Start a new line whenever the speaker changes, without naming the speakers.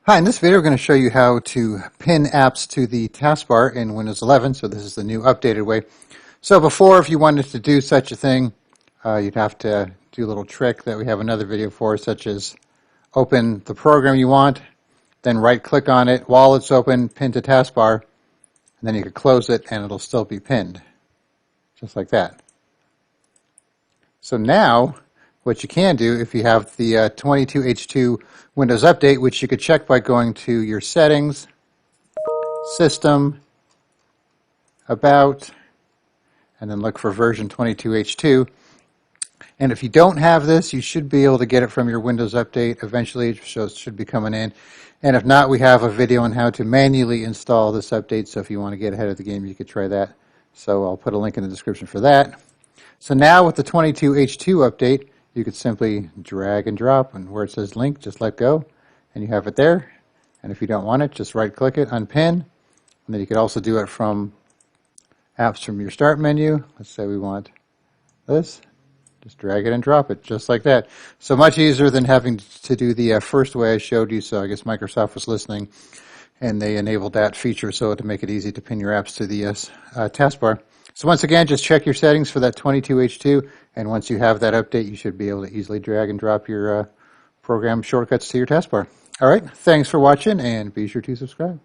Hi, in this video we're going to show you how to pin apps to the taskbar in Windows 11. So this is the new updated way. So before, if you wanted to do such a thing, you'd have to do a little trick that we have another video for, such as open the program you want, then right-click on it while it's open, pin to taskbar, and then you could close it and it'll still be pinned, just like that. So now, what you can do, if you have the 22H2 Windows Update, which you could check by going to your Settings, System, About, and then look for version 22H2. And if you don't have this, you should be able to get it from your Windows Update. Eventually, it should be coming in. And if not, we have a video on how to manually install this update. So if you want to get ahead of the game, you could try that. So I'll put a link in the description for that. So now with the 22H2 update, you could simply drag and drop, and where it says link, just let go, and you have it there. And if you don't want it, just right-click it, unpin, and then you could also do it from apps from your start menu. Let's say we want this. Just drag it and drop it, just like that. So much easier than having to do the first way I showed you. So I guess Microsoft was listening, and they enabled that feature so to make it easy to pin your apps to the taskbar. So once again, just check your settings for that 22H2, and once you have that update, you should be able to easily drag and drop your program shortcuts to your taskbar. All right, thanks for watching, and be sure to subscribe.